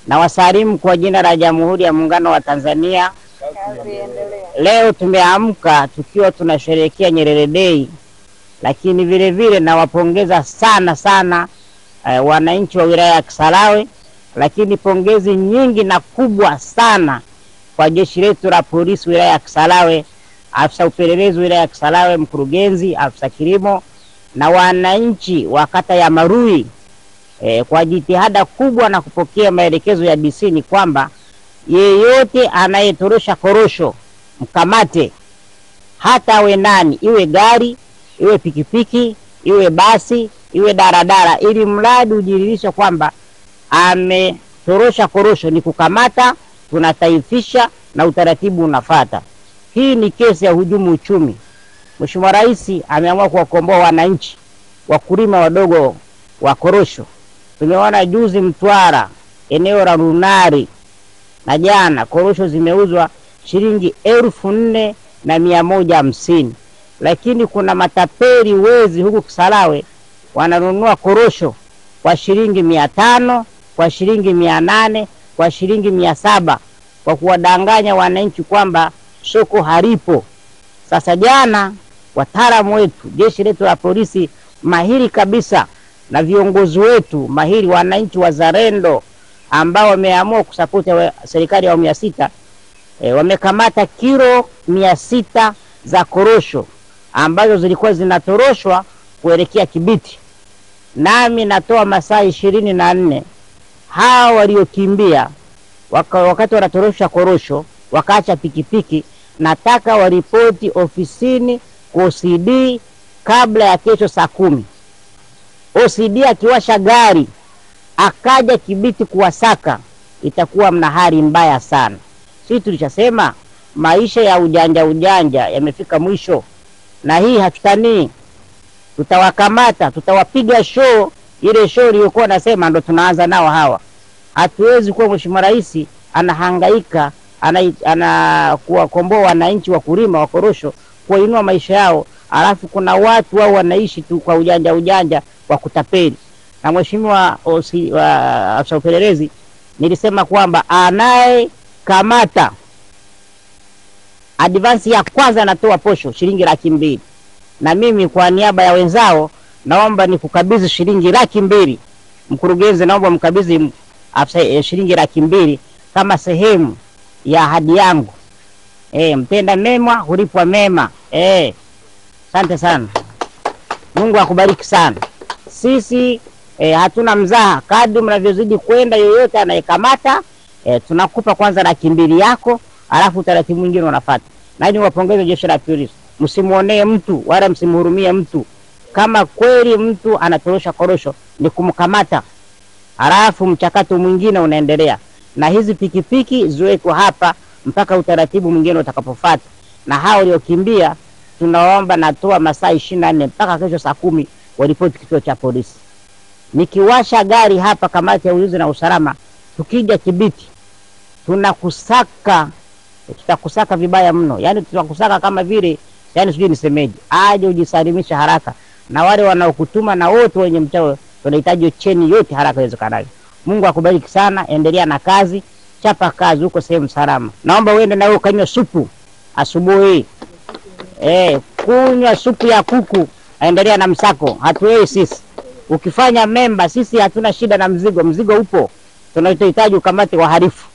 Na wasalimu kwa jina la Jamhuri ya Muungano wa Tanzania. Leo tumeamka tukiwa tunasherehekea Nyerere Day, lakini vile vile nawapongeza sana wananchi wa wilaya ya Kisarawe, lakini pongezi nyingi na kubwa sana kwa jeshi letu la polisi wilaya ya Kisarawe, afisa upelelezi wilaya ya Kisarawe, mkurugenzi, afisa kilimo na wananchi wa kata ya Marui kwa jitihada kubwa na kupokea maelekezo ya DC ni kwamba yeyote anayetorosha korosho mkamate, hata awe nani, iwe gari, iwe pikipiki, iwe basi, iwe daradara, ili mradi ujiridhishe kwamba ametorosha korosho ni kukamata, tunataifisha na utaratibu unafuata. Hii ni kesi ya hujumu uchumi. Mheshimiwa Rais ameamua kuwakomboa wananchi wakulima wadogo wa korosho. Tumeona juzi Mtwara eneo la Runari, na jana korosho zimeuzwa shilingi 4,150, lakini kuna matapeli wezi huku Kisarawe wananunua korosho kwa shilingi 500, kwa shilingi 800, kwa shilingi 700 kwa kuwadanganya wananchi kwamba soko halipo. Sasa jana wataalamu wetu, jeshi letu la polisi mahiri kabisa na viongozi wetu mahiri, wananchi wazalendo ambao wameamua kusapoti serikali ya awamu ya 6, wamekamata kilo 600 za korosho ambazo zilikuwa zinatoroshwa kuelekea Kibiti. Nami natoa masaa 24 hao waliokimbia wakati wanatorosha korosho wakaacha pikipiki, nataka waripoti ofisini kwa OCD kabla ya kesho saa 10. OCD akiwasha gari akaja Kibiti kuwasaka, itakuwa mna hali mbaya sana. Sisi tulishasema maisha ya ujanja yamefika mwisho, na hii hatutanii. Tutawakamata, tutawapiga show, ile show iliyokuwa nasema ndo tunaanza nao hawa. Hatuwezi kuwa Mheshimiwa Rais anahangaika kuwakomboa wananchi wakulima wa korosho, kuinua maisha yao, alafu kuna watu wao wanaishi tu kwa ujanja wa kutapeli. Na Mheshimiwa afisa upelelezi nilisema kwamba anaye kamata advance ya kwanza anatoa posho shilingi 200,000, na mimi kwa niaba ya wenzao naomba nikukabidhi shilingi 200,000. Mkurugenzi, naomba mkabidhi afisa shilingi 200,000 kama sehemu ya ahadi yangu. Mtenda mema hulipwa mema. Asante sana. Mungu akubariki sana. Sisi hatuna mzaha. Kadri mnavyozidi kwenda, yoyote anayekamata tunakupa kwanza 200,000 yako, alafu taratibu mwingine unafuata. Na ni wapongeze jeshi la polisi. Msimuonee mtu wala msimhurumie mtu. Kama kweli mtu anatorosha korosho ni kumkamata, alafu mchakato mwingine unaendelea. Na hizi pikipiki ziwekwe hapa mpaka utaratibu mwingine utakapofuata. Na hao waliokimbia tunaomba, natoa masaa 24 mpaka kesho saa 10 waripoti kituo cha polisi. Nikiwasha gari hapa kamati ya ulinzi na usalama, tukija Kibiti tutakusaka vibaya mno. Yaani tutakusaka kama vile, yaani sijui nisemeje, aje ujisalimisha haraka, na wale wanaokutuma na wote wenye mchao tunahitaji cheni yote haraka iwezekanavyo. Mungu akubariki sana, endelea na kazi, chapa kazi huko sehemu salama. Naomba uende na wewe kanywa supu asubuhi. Kunywa supu ya kuku, endelea na msako. Hatuwei sisi. Ukifanya memba, sisi hatuna shida na mzigo upo. Tunahitaji ukamate wahalifu.